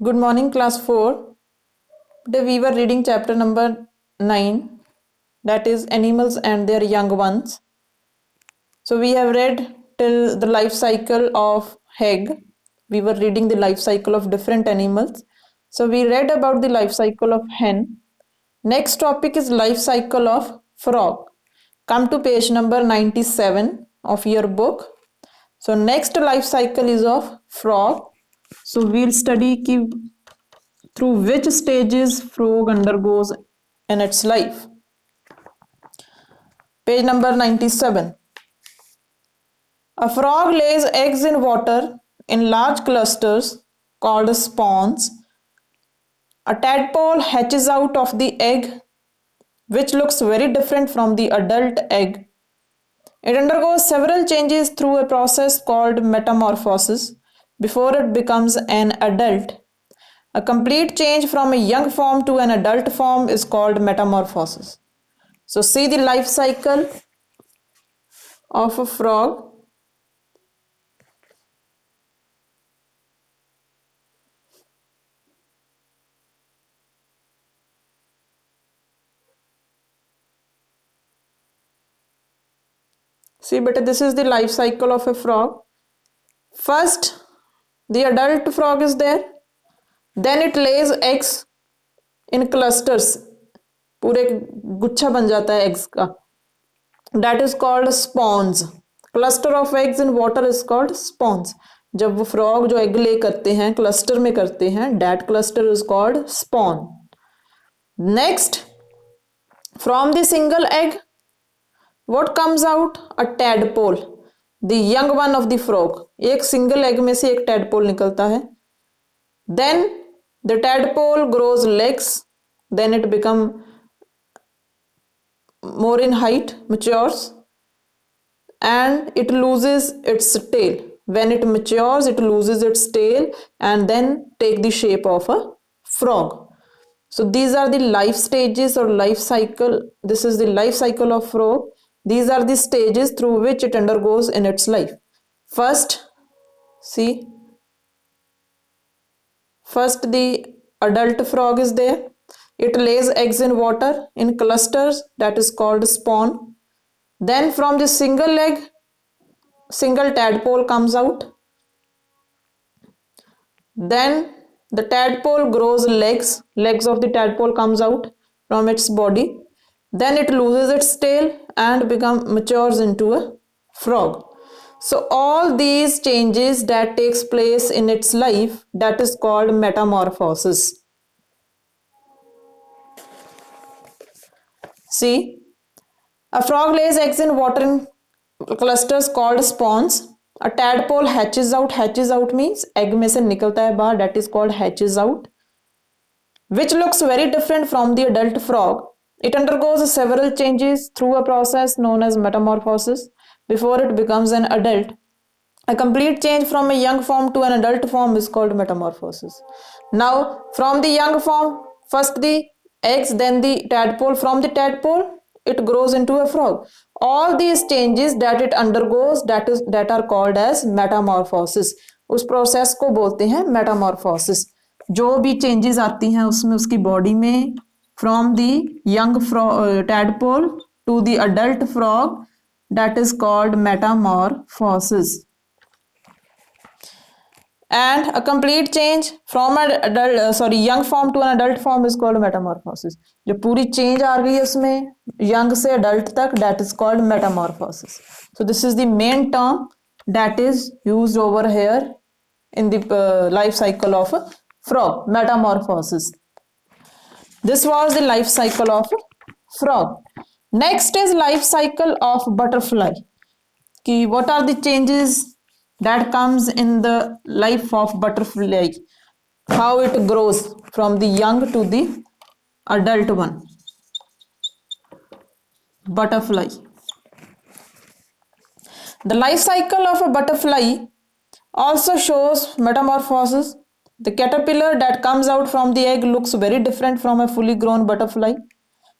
Good morning, class 4. Today we were reading chapter number 9, that is animals and their young ones. So we have read till the life cycle of egg. We were reading the life cycle of different animals. So we read about the life cycle of hen. Next topic is life cycle of frog. Come to page number 97 of your book. So next life cycle is of frog. So we'll study through which stages frog undergoes in its life. Page number 97. A frog lays eggs in water in large clusters called spawns. A tadpole hatches out of the egg, which looks very different from the adult egg. It undergoes several changes through a process called metamorphosis before it becomes an adult. A complete change from a young form to an adult form is called metamorphosis. So see the life cycle of a frog. See, but this is the life cycle of a frog. First, the adult frog is there. Then it lays eggs in clusters. पूरे गुच्छा बन जाता है eggs का. That is called spawns. Cluster of eggs in water is called spawns. जब वो frog जो egg lay करते हैं cluster में करते हैं, that cluster is called spawn. Next, from the single egg, what comes out? A tadpole, the young one of the frog. एक single egg में से एक tadpole निकलता है. Then the tadpole grows legs. Then it become more in height, matures, and it loses its tail. When it matures, it loses its tail and then take the shape of a frog. So these are the life stages or life cycle. This is the life cycle of frog. These are the stages through which it undergoes in its life. First, see, first the adult frog is there. It lays eggs in water in clusters, that is called spawn. Then from the single egg, single tadpole comes out. Then the tadpole grows legs. Legs of the tadpole comes out from its body. Then it loses its tail and matures into a frog. So all these changes that takes place in its life, that is called metamorphosis. See, a frog lays eggs in water in clusters called spawns. A tadpole hatches out. Hatches out means egg में से निकलता है बाहर. That is called hatches out, which looks very different from the adult frog. It undergoes several changes through a process known as metamorphosis before it becomes an adult. A complete change from a young form to an adult form is called metamorphosis. Now, from the young form, first the eggs, then the tadpole. From the tadpole, it grows into a frog. All these changes that it undergoes, that are called as metamorphosis. उस process को बोलते हैं metamorphosis. जो भी changes आती हैं उसमें उसकी body में, from the young tadpole to the adult frog, that is called metamorphosis. And a complete change from an young form to an adult form is called metamorphosis. जो पूरी change आ गई है उसमें young से adult तक, that is called metamorphosis. So this is the main term that is used over here in the life cycle of a frog, metamorphosis. This was the life cycle of a frog. Next is life cycle of butterfly. कि what are the changes that comes in the life of butterfly, how it grows from the young to the adult one. Butterfly. The life cycle of a butterfly also shows metamorphosis. The caterpillar that comes out from the egg looks very different from a fully grown butterfly.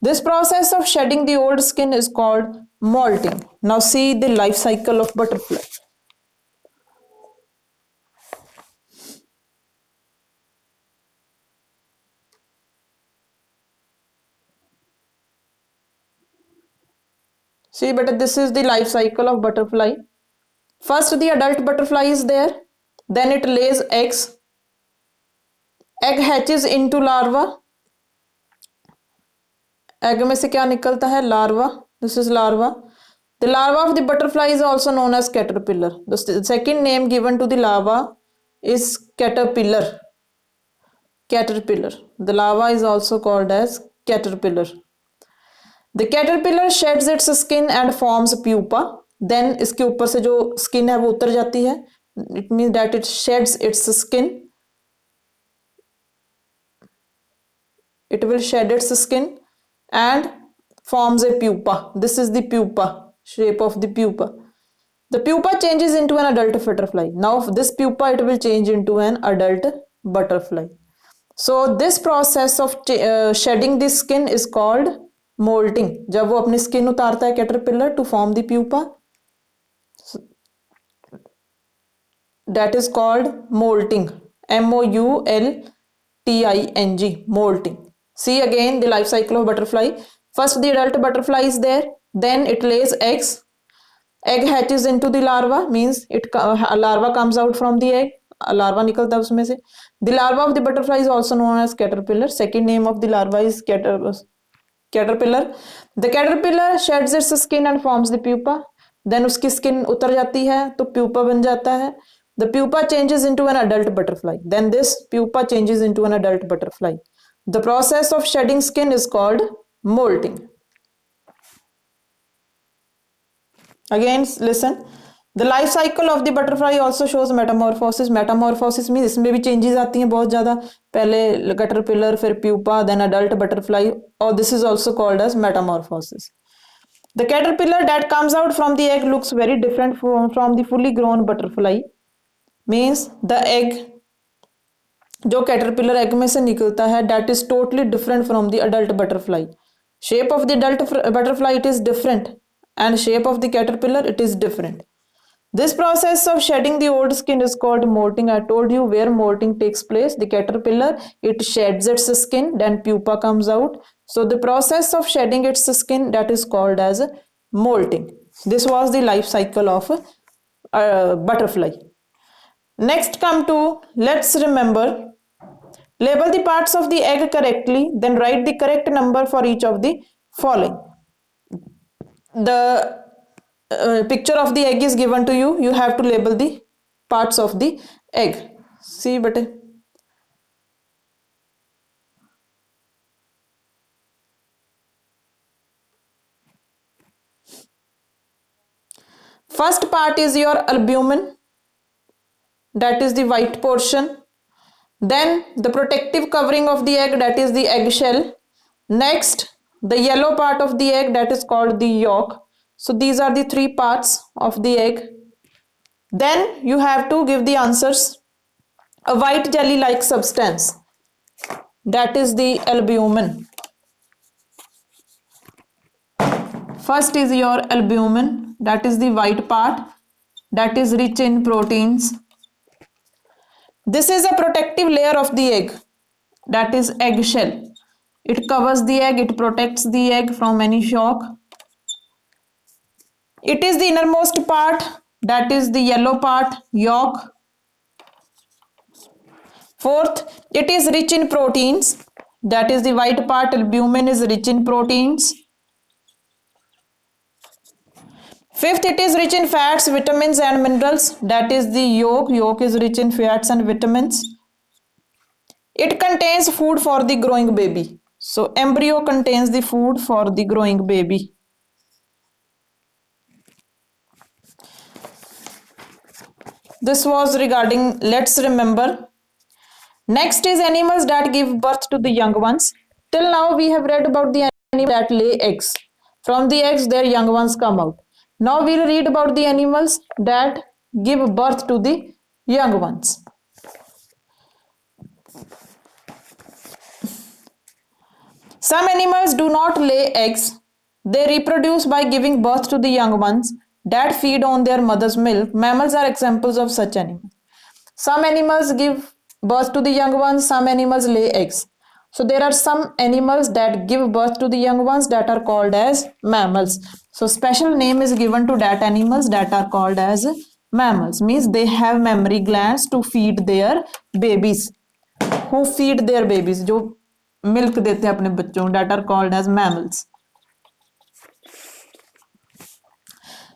This process of shedding the old skin is called molting. Now see the life cycle of butterfly. See, but this is the life cycle of butterfly. First, the adult butterfly is there, then it lays eggs, egg hatches into larva, egg में से क्या निकलता है, larva. This is larva. The larva of the butterfly is also known as caterpillar. The second name given to the larva is caterpillar. Caterpillar. The larva is also called as caterpillar. The caterpillar sheds its skin and forms pupa. Then इसके ऊपर से जो skin है वो उतर जाती है. It means that it sheds its skin. It will shed its skin and forms a pupa. This is the pupa, shape of the pupa. The pupa changes into an adult butterfly. Now this pupa, it will change into an adult butterfly. So this process of shedding the skin is called molting. जब वो अपनी skin उतारता है caterpillar to form the pupa, that is called molting. MOULTING, molting. See again the life cycle of butterfly. First the adult butterfly is there, then it lays eggs, egg hatches into the larva, means it larva comes out from the egg, larva निकलता है उसमें से. The larva of the butterfly is also known as caterpillar. Second name of the larva is caterpillar. The caterpillar sheds its skin and forms the pupa. Then उसकी skin उतर जाती है तो pupa बन जाता है. The pupa changes into an adult butterfly. Then this pupa changes into an adult butterfly. The process of shedding skin is called molting. Again listen. The life cycle of the butterfly also shows metamorphosis. Metamorphosis means इसमें भी changes आती हैं बहुत ज़्यादा. पहले caterpillar, फिर pupa, then adult butterfly. Or this is also called as metamorphosis. The caterpillar that comes out from the egg looks very different from the fully grown butterfly. Means the egg, जो caterpillar egg में से निकलता है, that is totally different from the adult butterfly. Shape of the adult butterfly, it is different, and shape of the caterpillar, it is different. This process of shedding the old skin is called molting. I told you where molting takes place. The caterpillar, it sheds its skin, then pupa comes out. So the process of shedding its skin, that is called as molting. This was the life cycle of butterfly. Next come to, let's remember, label the parts of the egg correctly, then write the correct number for each of the following. The picture of the egg is given to you. You have to label the parts of the egg. See beta. First part is your albumen, that is the white portion. Then the protective covering of the egg, that is the eggshell. Next, the yellow part of the egg, that is called the yolk. So these are the three parts of the egg. Then you have to give the answers. A white jelly like substance, that is the albumen. First is your albumen, that is the white part, that is rich in proteins. This is a protective layer of the egg, that is eggshell. It covers the egg, it protects the egg from any shock. It is the innermost part, that is the yellow part, yolk. Fourth, it is rich in proteins, that is the white part, albumen is rich in proteins. Fifth, it is rich in fats, vitamins and minerals, that is the yolk. Yolk is rich in fats and vitamins. It contains food for the growing baby. So embryo contains the food for the growing baby. This was regarding, let's remember. Next is animals that give birth to the young ones. Till now we have read about the animals that lay eggs. From the eggs their young ones come out. Now we will read about the animals that give birth to the young ones. Some animals do not lay eggs. They reproduce by giving birth to the young ones that feed on their mother's milk. Mammals are examples of such animals. Some animals give birth to the young ones, some animals lay eggs. So there are some animals that give birth to the young ones that are called as mammals. So special name is given to that animals that are called as mammals, means they have mammary glands to feed their babies. Who feed their babies, जो milk देते हैं अपने बच्चों, that are called as mammals.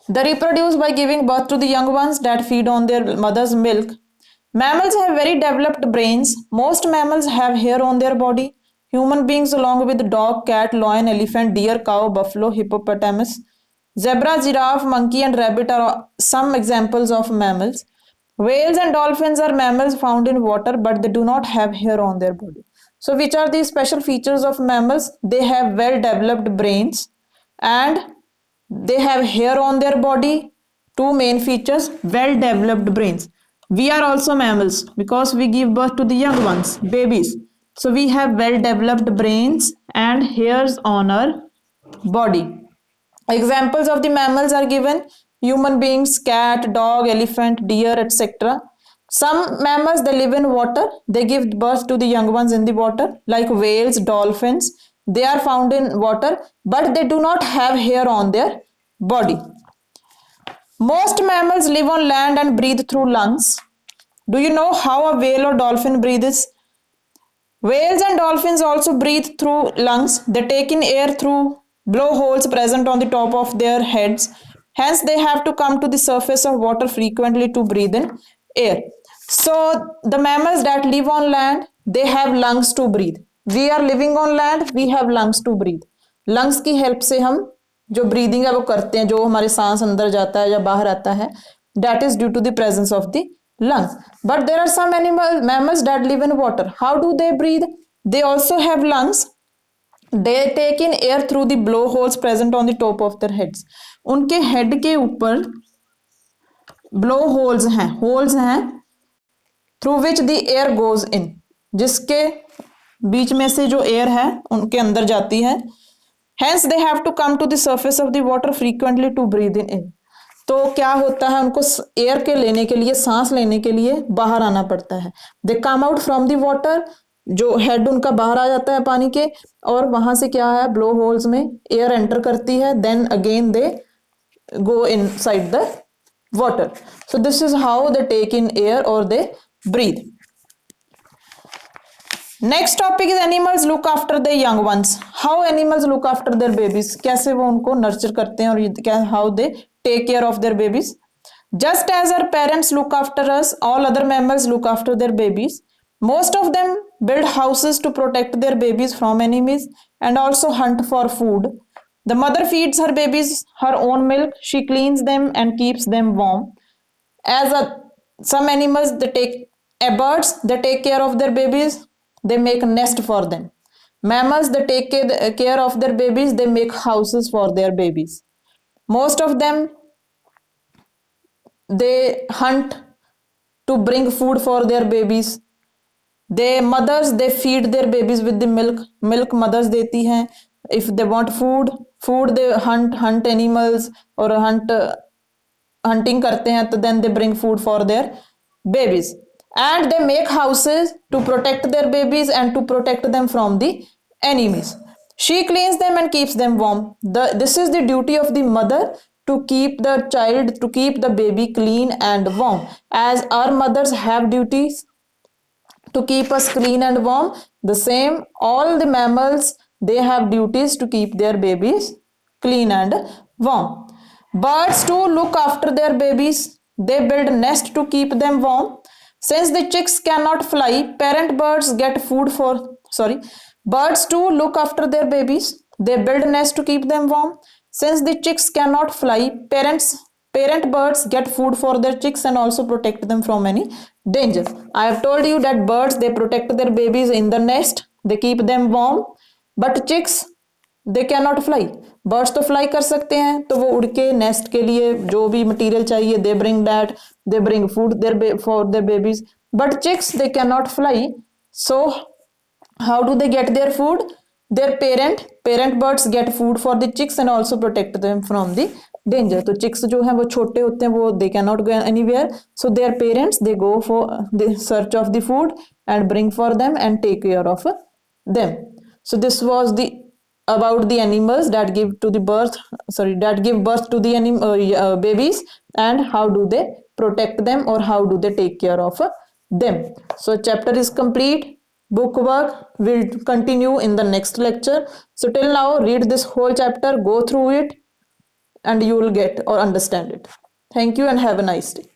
They reproduce by giving birth to the young ones that feed on their mother's milk. Mammals have very developed brains. Most mammals have hair on their body. Human beings, along with dog, cat, lion, elephant, deer, cow, buffalo, hippopotamus, zebra, giraffe, monkey, and rabbit are some examples of mammals. Whales and dolphins are mammals found in water, but they do not have hair on their body. So, which are the special features of mammals? They have well developed brains and they have hair on their body. Two main features: well developed brains. We are also mammals because we give birth to the young ones, babies. So we have well developed brains and hairs on our body. Examples of the mammals are given: human beings, cat, dog, elephant, deer, etc. Some mammals, they live in water. They give birth to the young ones in the water, like whales, dolphins. They are found in water, but they do not have hair on their body. Most mammals live on land and breathe through lungs. Do you know how a whale or dolphin breathes? Whales and dolphins also breathe through lungs. They take in air through blowholes present on the top of their heads. Hence, they have to come to the surface of water frequently to breathe in air. So, the mammals that live on land, they have lungs to breathe. We are living on land, we have lungs to breathe. Lungs की help से हम जो breathing है वो करते हैं, जो हमारे सांस अंदर जाता है या बाहर आता है, that is due to the presence of the lungs. But there are some mammals that live in water. How do they breathe? They also have lungs. They take in air through the blowholes present on the top of their heads. उनके head के ऊपर blow holes हैं through which the air goes in, जिसके बीच में से जो air है उनके अंदर जाती है. Hence they have to come to the surface of the water frequently to breathe in. तो क्या होता है, उनको एयर के लेने के लिए, सांस लेने के लिए बाहर आना पड़ता है. They come out from the water, जो हेड उनका बाहर आ जाता है पानी के, और वहां से क्या है, ब्लो होल्स में एयर एंटर करती है. Then again they go inside the water. So this is how they take in air और they breathe. Next topic is animals look after the young ones. How animals look after their babies, कैसे वो उनको nurture करते हैं और how they take care of their babies. Just as our parents look after us, all other mammals look after their babies. Most of them build houses to protect their babies from enemies and also hunt for food. The mother feeds her babies her own milk. She cleans them and keeps them warm. Some animals, birds, they take care of their babies. They make a nest for them. Mammals, they take care of their babies. They make houses for their babies. Most of them, they hunt to bring food for their babies. Mothers, they feed their babies with the milk mothers देती हैं. If they want food they hunt animals or hunting करते हैं, तो then they bring food for their babies. And they make houses to protect their babies and to protect them from the enemies. She cleans them and keeps them warm. This is the duty of the mother, to keep the baby clean and warm. As our mothers have duties to keep us clean and warm, the same all the mammals, they have duties to keep their babies clean and warm. Birds too look after their babies. They build nest to keep them warm. Since the chicks cannot fly, birds too look after their babies. They build nests to keep them warm. Since the chicks cannot fly, parent birds get food for their chicks and also protect them from any danger. I have told you that birds, they protect their babies in the nest. They keep them warm. But chicks, they cannot fly. Birds तो fly कर सकते हैं, तो वो उड़ के nest के लिए जो भी material चाहिए, they bring that. They bring food for their babies. But chicks, they cannot fly. So how do they get their food? Their parent birds get food for the chicks and also protect them from the danger. तो chicks जो हैं वो छोटे होते हैं, वो they cannot go anywhere. So their parents, they go for the search of the food and bring for them and take care of them. So this was the about the animals that give to the birth, sorry, that give birth to the babies, and how do they protect them, or how do they take care of them. So chapter is complete. Book work will continue in the next lecture. So till now, read this whole chapter, go through it, and you will get or understand it. Thank you and have a nice day.